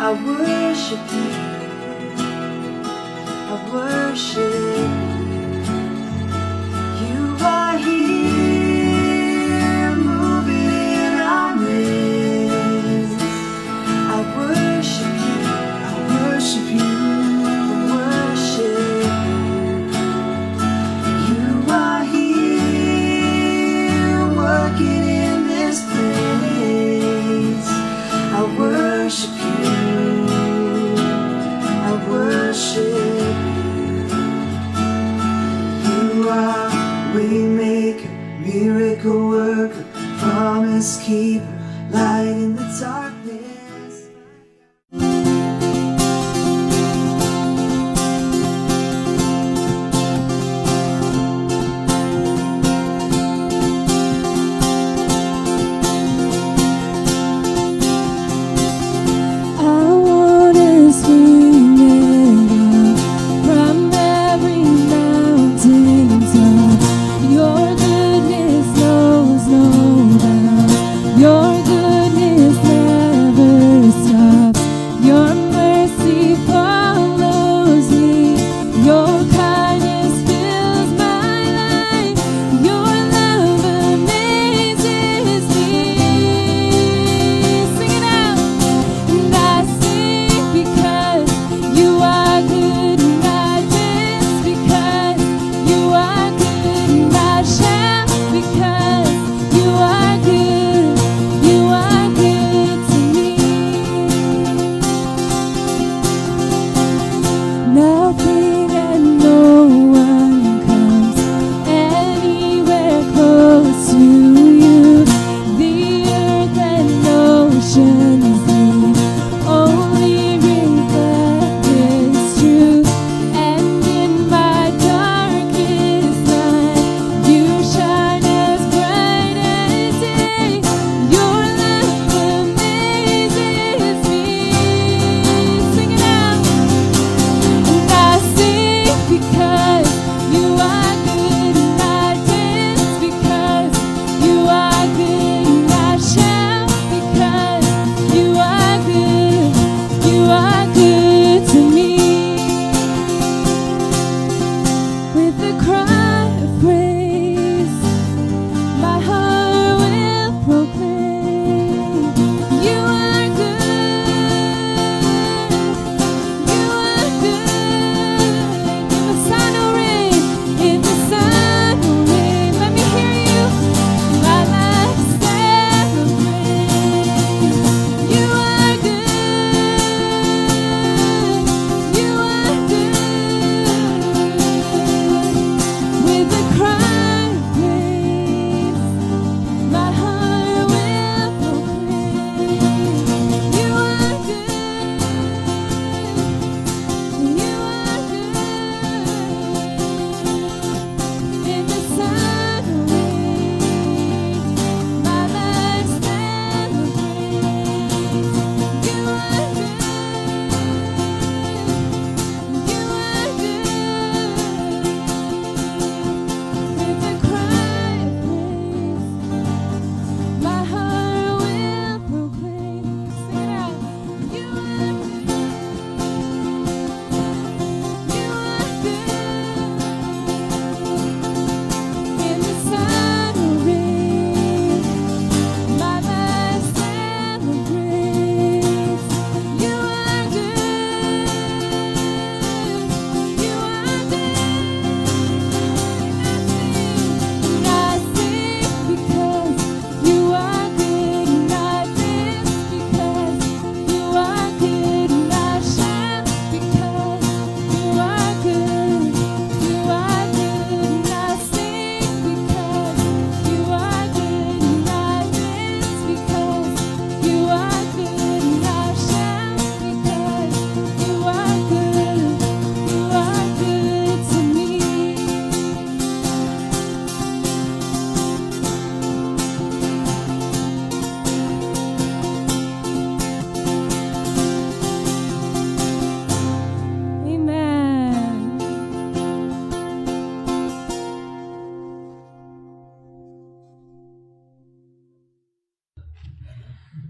I worship you. I worship you. You are here, moving in our midst. I worship you. I worship you. I worship you. You are here, working in this place. I worship you. I worship you. You are waymaker, miracle worker, promise keeper, light in the darkness. Your goodness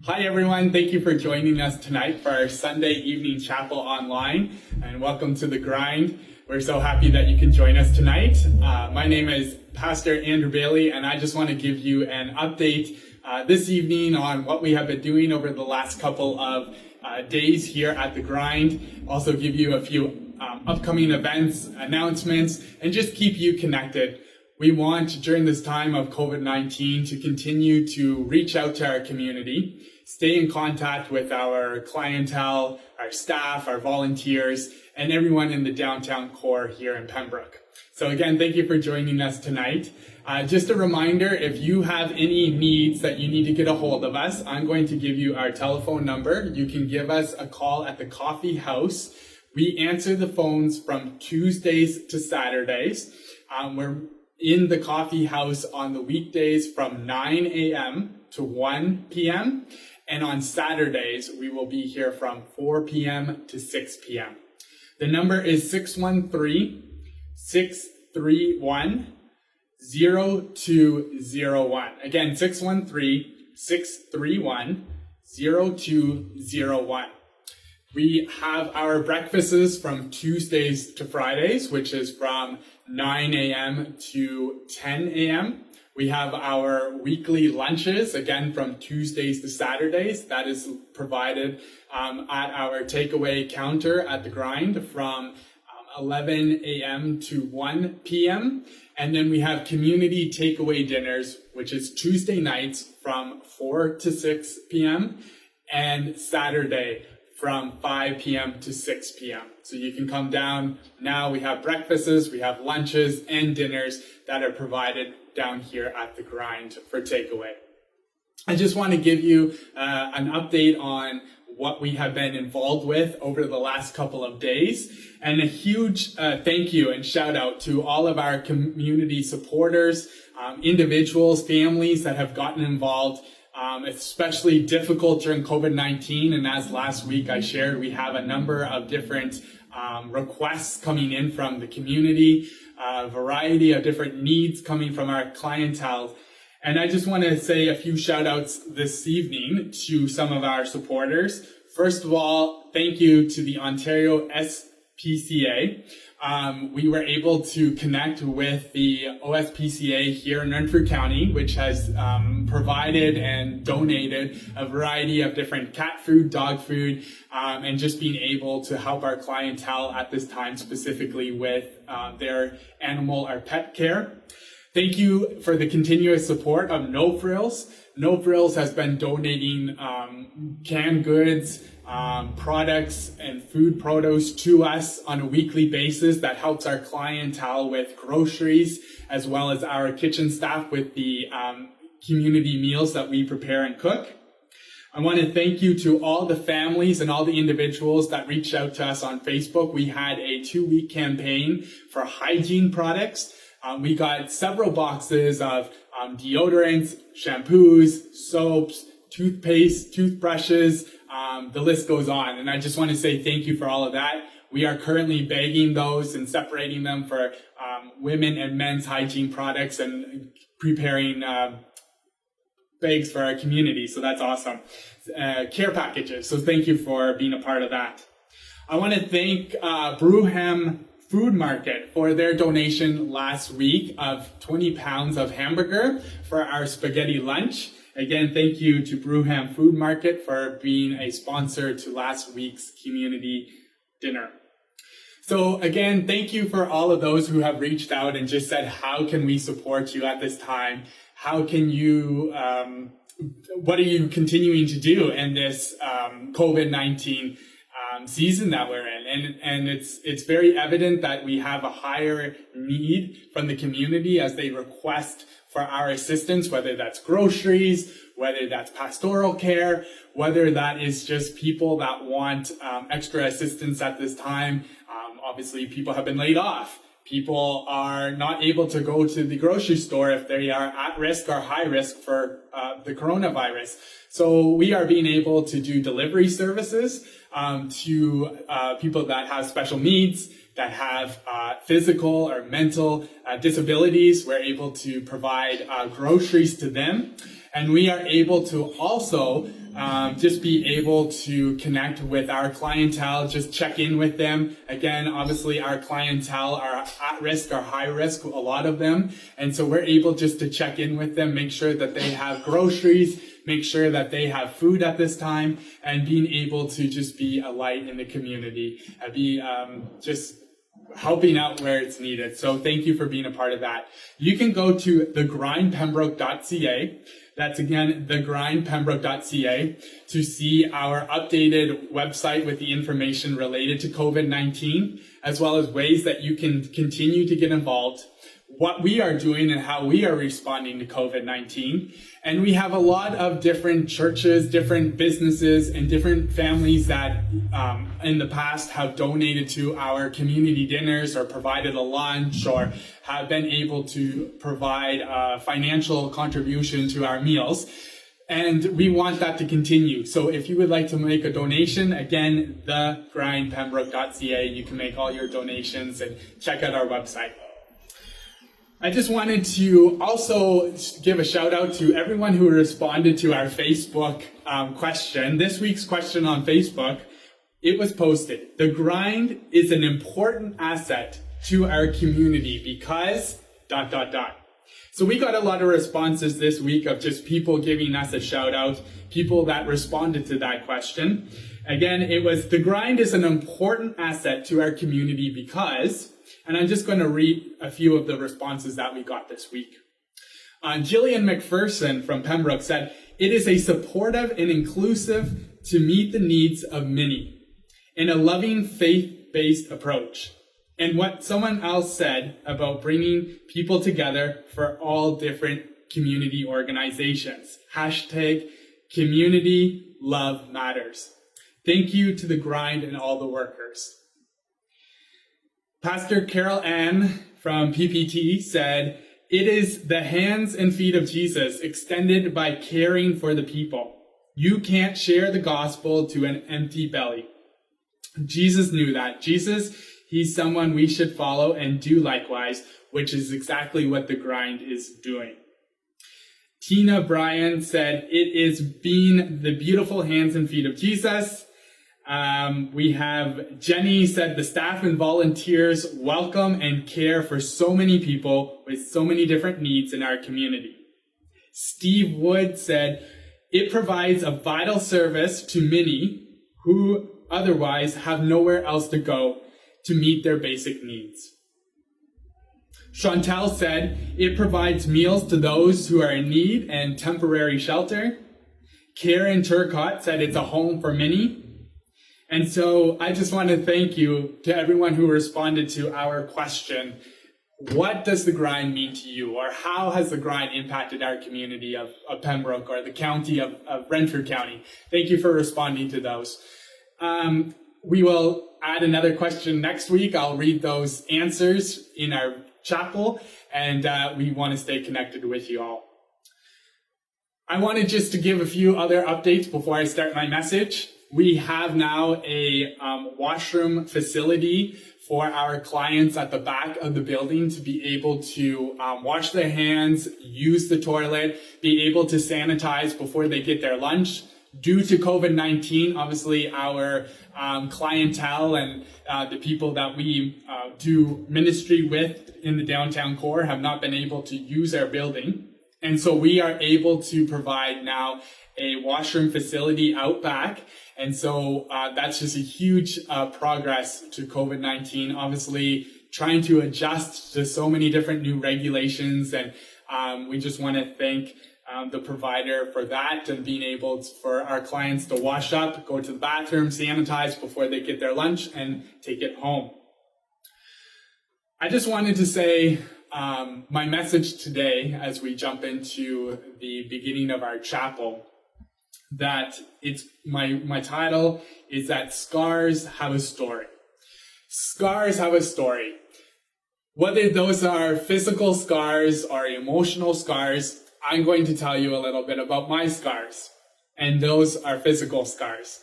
Hi everyone, thank you for joining us tonight for our Sunday evening chapel online, and welcome to the Grind. We're so happy that you can join us tonight. My name is Pastor Andrew Bailey, and I just want to give you an update this evening on what we have been doing over the last couple of days here at the Grind. Also give you a few upcoming events, announcements, and just keep you connected. We want, during this time of COVID-19, to continue to reach out to our community, stay in contact with our clientele, our staff, our volunteers, and everyone in the downtown core here in Pembroke. So again, thank you for joining us tonight. Just a reminder, if you have any needs that you need to get a hold of us, I'm going to give you our telephone number. You can give us a call at the coffee house. We answer the phones from Tuesdays to Saturdays. We're in the coffee house on the weekdays from 9 a.m. to 1 p.m. And on Saturdays, we will be here from 4 p.m. to 6 p.m. The number is 613-631-0201. Again, 613-631-0201. We have our breakfasts from Tuesdays to Fridays, which is from 9 a.m. to 10 a.m. We have our weekly lunches, again, from Tuesdays to Saturdays. That is provided at our takeaway counter at the Grind from 11 a.m. to 1 p.m. And then we have community takeaway dinners, which is Tuesday nights from 4 to 6 p.m. and Saturday from 5 p.m. to 6 p.m. So you can come down. Now we have breakfasts, we have lunches and dinners that are provided down here at the Grind for takeaway. I just want to give you an update on what we have been involved with over the last couple of days, and a huge thank you and shout out to all of our community supporters, individuals, families that have gotten involved. Especially difficult during COVID-19, and as last week I shared, we have a number of different requests coming in from the community, a variety of different needs coming from our clientele. And I just want to say a few shout outs this evening to some of our supporters. First of all, thank you to the Ontario SPCA. We were able to connect with the OSPCA here in Renfrew County, which has provided and donated a variety of different cat food, dog food, and just being able to help our clientele at this time, specifically with their animal or pet care. Thank you for the continuous support of No Frills. No Frills has been donating canned goods, products and food produce to us on a weekly basis that helps our clientele with groceries, as well as our kitchen staff with the community meals that we prepare and cook. I want to thank you to all the families and all the individuals that reached out to us on Facebook. We had a 2-week campaign for hygiene products. We got several boxes of deodorants, shampoos, soaps, toothpaste, toothbrushes, the list goes on. And I just want to say thank you for all of that. We are currently bagging those and separating them for women and men's hygiene products and preparing bags for our community. So that's awesome. Care packages. So thank you for being a part of that. I want to thank Brewham Food Market for their donation last week of 20 pounds of hamburger for our spaghetti lunch. Again, thank you to Brewham Food Market for being a sponsor to last week's community dinner. So again, thank you for all of those who have reached out and just said, how can we support you at this time? How can you, what are you continuing to do in this COVID-19 season that we're in? And it's very evident that we have a higher need from the community as they request for our assistance, whether that's groceries, whether that's pastoral care, whether that is just people that want extra assistance at this time. Obviously, people have been laid off. People are not able to go to the grocery store if they are at risk or high risk for the coronavirus. So we are being able to do delivery services to people that have special needs, that have physical or mental disabilities. We're able to provide groceries to them. And we are able to also just be able to connect with our clientele, just check in with them. Again, obviously our clientele are at risk or high risk, a lot of them. And so we're able just to check in with them, make sure that they have groceries, make sure that they have food at this time, and being able to just be a light in the community, be just helping out where it's needed. So thank you for being a part of that. You can go to thegrindpembroke.ca. That's again, thegrindpembroke.ca, to see our updated website with the information related to COVID-19, as well as ways that you can continue to get involved, what we are doing and how we are responding to COVID-19. And we have a lot of different churches, different businesses, and different families that in the past have donated to our community dinners or provided a lunch or have been able to provide a financial contribution to our meals. And we want that to continue. So if you would like to make a donation, again, thegrindpembroke.ca, you can make all your donations and check out our website. I just wanted to also give a shout out to everyone who responded to our Facebook question. This week's question on Facebook, it was posted. The grind is an important asset to our community because ... So we got a lot of responses this week of just people giving us a shout out, people that responded to that question. Again, it was the grind is an important asset to our community because... And I'm just going to read a few of the responses that we got this week. Jillian McPherson from Pembroke said, it is a supportive and inclusive to meet the needs of many in a loving faith-based approach. And what someone else said about bringing people together for all different community organizations. Hashtag community love matters. Thank you to the grind and all the workers. Pastor Carol Ann from PPT said, it is the hands and feet of Jesus extended by caring for the people. You can't share the gospel to an empty belly. Jesus knew that. Jesus, he's someone we should follow and do likewise, which is exactly what the grind is doing. Tina Bryan said, it is being the beautiful hands and feet of Jesus. We have Jenny said the staff and volunteers welcome and care for so many people with so many different needs in our community. Steve Wood said it provides a vital service to many who otherwise have nowhere else to go to meet their basic needs. Chantel said it provides meals to those who are in need and temporary shelter. Karen Turcott said it's a home for many. And so I just want to thank you to everyone who responded to our question. What does the grind mean to you? Or how has the grind impacted our community of Pembroke or the county of Renfrew County? Thank you for responding to those. We will add another question next week. I'll read those answers in our chapel, and we want to stay connected with you all. I wanted just to give a few other updates before I start my message. We have now a washroom facility for our clients at the back of the building to be able to wash their hands, use the toilet, be able to sanitize before they get their lunch. Due to COVID-19, obviously our clientele and the people that we do ministry with in the downtown core have not been able to use our building. And so we are able to provide now a washroom facility out back. And so that's just a huge progress to COVID-19, obviously trying to adjust to so many different new regulations. And we just want to thank the provider for that and being able for our clients to wash up, go to the bathroom, sanitize before they get their lunch and take it home. I just wanted to say my message today as we jump into the beginning of our chapel, that it's my title is that scars have a story. Scars have a story. Whether those are physical scars or emotional scars, I'm going to tell you a little bit about my scars. And those are physical scars.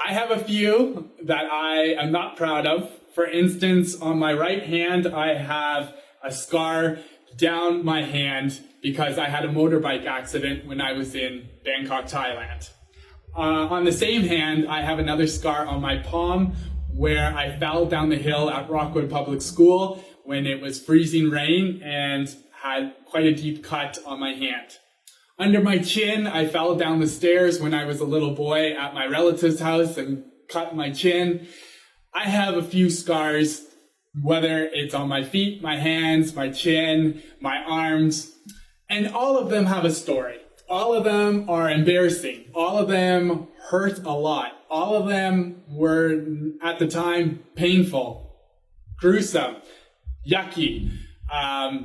I have a few that I am not proud of. For instance, on my right hand, I have a scar down my hand because I had a motorbike accident when I was in Bangkok, Thailand. On the same hand, I have another scar on my palm where I fell down the hill at Rockwood Public School when it was freezing rain and had quite a deep cut on my hand. Under my chin, I fell down the stairs when I was a little boy at my relative's house and cut my chin. I have a few scars, whether it's on my feet, my hands, my chin, my arms, and all of them have a story. All of them are embarrassing. All of them hurt a lot. All of them were, at the time, painful, gruesome, yucky.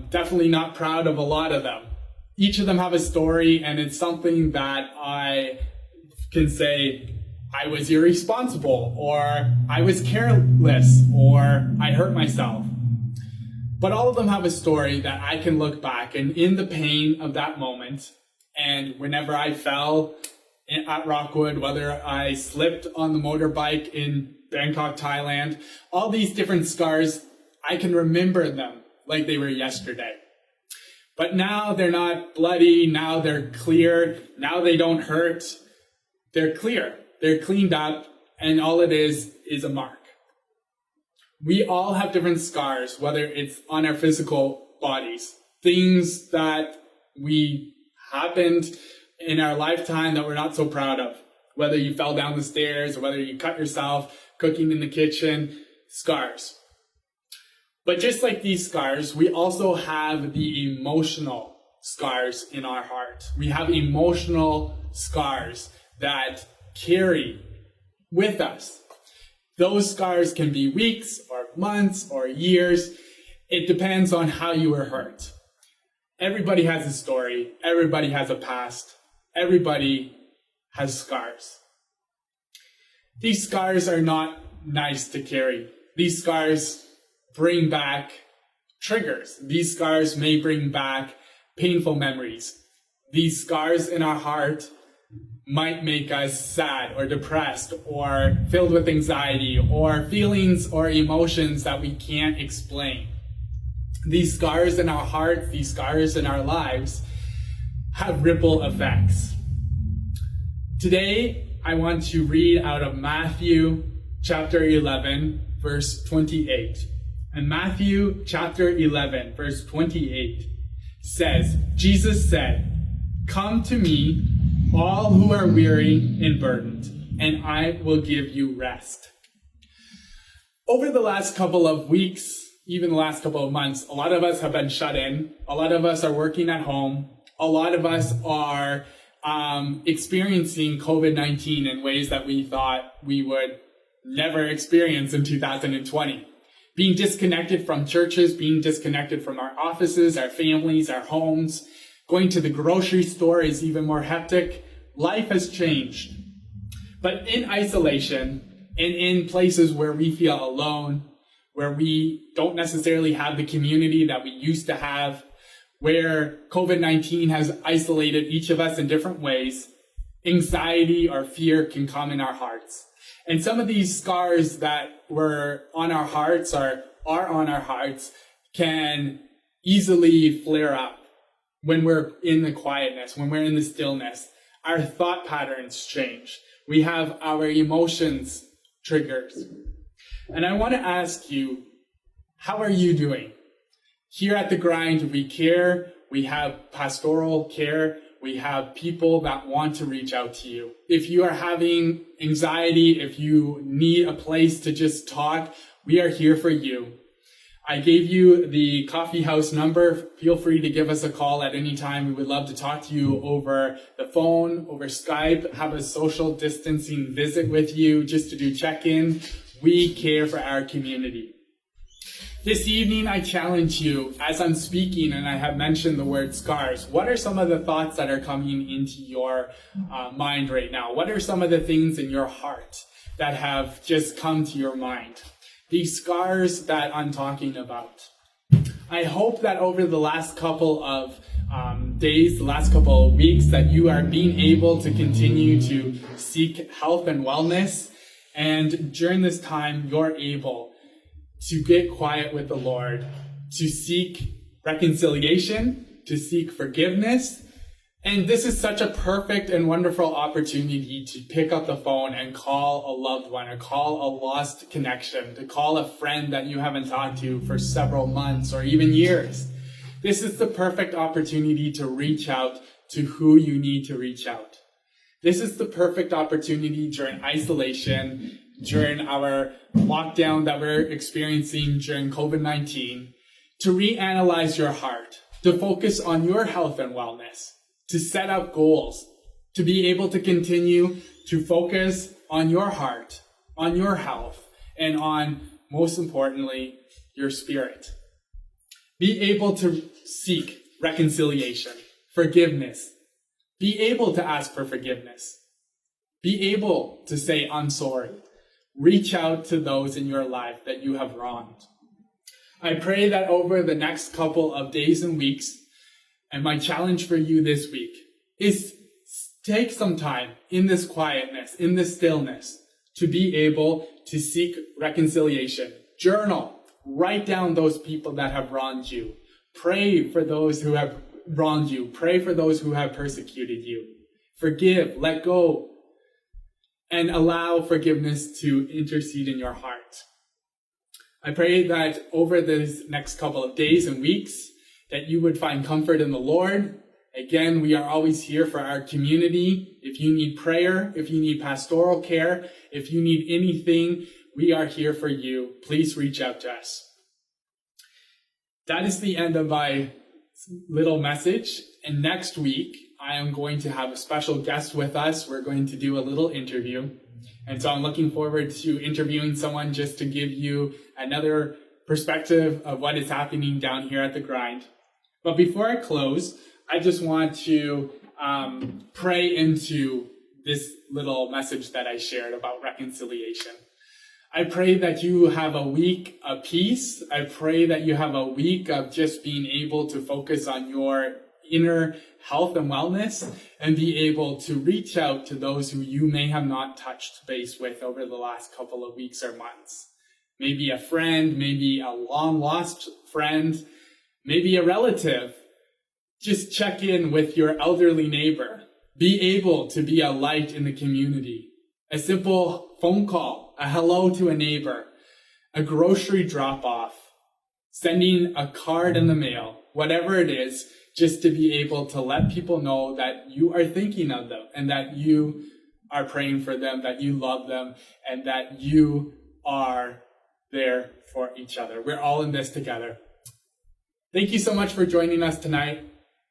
Definitely not proud of a lot of them. Each of them have a story, and it's something that I can say I was irresponsible, or I was careless, or I hurt myself. But all of them have a story that I can look back, and in the pain of that moment, and whenever I fell at Rockwood, whether I slipped on the motorbike in Bangkok, Thailand, all these different scars, I can remember them like they were yesterday. But now they're not bloody, now they're clear, now they don't hurt. They're clear, they're cleaned up, and all it is a mark. We all have different scars, whether it's on our physical bodies, things that we happened in our lifetime that we're not so proud of. Whether you fell down the stairs or whether you cut yourself cooking in the kitchen, scars. But just like these scars, we also have the emotional scars in our heart. We have emotional scars that carry with us. Those scars can be weeks or months or years. It depends on how you were hurt. Everybody has a story. Everybody has a past. Everybody has scars. These scars are not nice to carry. These scars bring back triggers. These scars may bring back painful memories. These scars in our heart might make us sad or depressed or filled with anxiety or feelings or emotions that we can't explain. These scars in our hearts, these scars in our lives have ripple effects. Today, I want to read out of Matthew chapter 11, verse 28. And Matthew chapter 11, verse 28 says, Jesus said, "Come to me, all who are weary and burdened, and I will give you rest." Over the last couple of weeks, even the last couple of months, a lot of us have been shut in. A lot of us are working at home. A lot of us are experiencing COVID-19 in ways that we thought we would never experience in 2020. Being disconnected from churches, being disconnected from our offices, our families, our homes. Going to the grocery store is even more hectic. Life has changed. But in isolation and in places where we feel alone, where we don't necessarily have the community that we used to have, where COVID-19 has isolated each of us in different ways, anxiety or fear can come in our hearts. And some of these scars that were on our hearts or are on our hearts can easily flare up when we're in the quietness, when we're in the stillness. Our thought patterns change. We have our emotions triggers. And I want to ask you, how are you doing? Here at The Grind, we care. We have pastoral care. We have people that want to reach out to you. If you are having anxiety, if you need a place to just talk, we are here for you. I gave you the coffee house number. Feel free to give us a call at any time. We would love to talk to you over the phone, over Skype, have a social distancing visit with you just to do check-in. We care for our community. This evening, I challenge you, as I'm speaking and I have mentioned the word scars, what are some of the thoughts that are coming into your mind right now? What are some of the things in your heart that have just come to your mind? These scars that I'm talking about. I hope that over the last couple of days, the last couple of weeks, that you are being able to continue to seek health and wellness. And during this time, you're able to get quiet with the Lord, to seek reconciliation, to seek forgiveness, And this is such a perfect and wonderful opportunity to pick up the phone and call a loved one, or call a lost connection, to call a friend that you haven't talked to for several months or even years. This is the perfect opportunity to reach out to who you need to reach out. This is the perfect opportunity during isolation, during our lockdown that we're experiencing during COVID-19, to reanalyze your heart, to focus on your health and wellness, to set up goals, to be able to continue to focus on your heart, on your health, and on, most importantly, your spirit. Be able to seek reconciliation, forgiveness. Be able to ask for forgiveness. Be able to say, I'm sorry. Reach out to those in your life that you have wronged. I pray that over the next couple of days and weeks, and my challenge for you this week is take some time in this quietness, in this stillness, to be able to seek reconciliation. Journal. Write down those people that have wronged you. Pray for those who have wronged you. Pray for those who have persecuted you. Forgive, let go, and allow forgiveness to intercede in your heart. I pray that over these next couple of days and weeks, that you would find comfort in the Lord. Again, we are always here for our community. If you need prayer, if you need pastoral care, if you need anything, we are here for you. Please reach out to us. That is the end of my little message. And next week, I am going to have a special guest with us. We're going to do a little interview. And so I'm looking forward to interviewing someone just to give you another perspective of what is happening down here at the Grind. But before I close, I just want to pray into this little message that I shared about reconciliation. I pray that you have a week of peace. I pray that you have a week of just being able to focus on your inner health and wellness, and be able to reach out to those who you may have not touched base with over the last couple of weeks or months. Maybe a friend, maybe a long lost friend, maybe a relative. Just check in with your elderly neighbor. Be able to be a light in the community. A simple phone call, a hello to a neighbor, a grocery drop off, sending a card in the mail, whatever it is, just to be able to let people know that you are thinking of them and that you are praying for them, that you love them, and that you are there for each other. We're all in this together. Thank you so much for joining us tonight.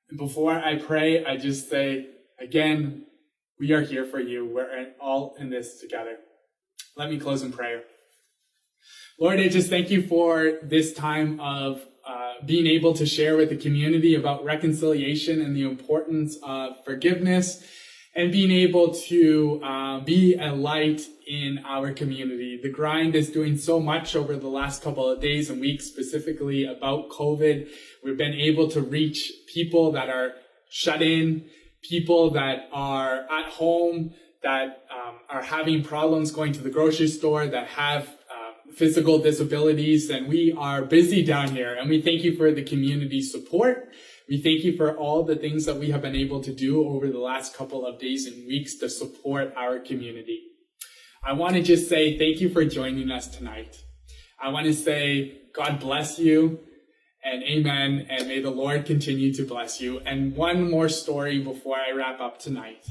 And before I pray, I just say, again, we are here for you. We're all in this together. Let me close in prayer. Lord, I just thank you for this time of being able to share with the community about reconciliation and the importance of forgiveness, and being able to be a light in our community. The Grind is doing so much over the last couple of days and weeks, specifically about COVID. We've been able to reach people that are shut in, people that are at home, that are having problems going to the grocery store, that have physical disabilities, and we are busy down here. And we thank you for the community support. We thank you for all the things that we have been able to do over the last couple of days and weeks to support our community. I want to just say thank you for joining us tonight. I want to say God bless you and amen, and may the Lord continue to bless you. And one more story before I wrap up tonight.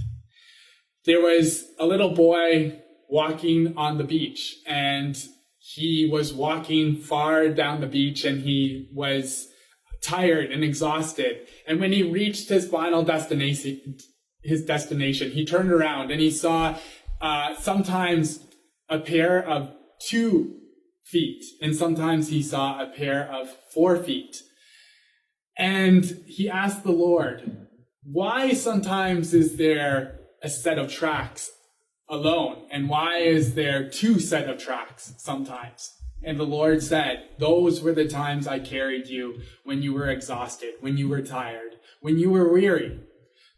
There was a little boy walking on the beach, and he was walking far down the beach, and he was tired and exhausted. And when he reached his final destination, he turned around and he saw sometimes a pair of 2 feet, and sometimes he saw a pair of 4 feet. And he asked the Lord, why sometimes is there a set of tracks alone, and why is there 2 set of tracks sometimes? And the Lord said, those were the times I carried you when you were exhausted, when you were tired, when you were weary.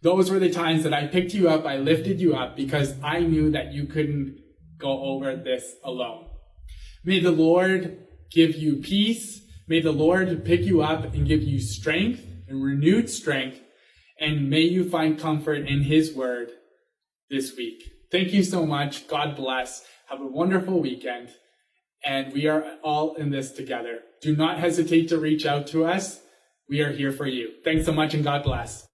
Those were the times that I picked you up, I lifted you up, because I knew that you couldn't go over this alone. May the Lord give you peace. May the Lord pick you up and give you strength and renewed strength. And may you find comfort in his word this week. Thank you so much. God bless. Have a wonderful weekend. And we are all in this together. Do not hesitate to reach out to us. We are here for you. Thanks so much and God bless.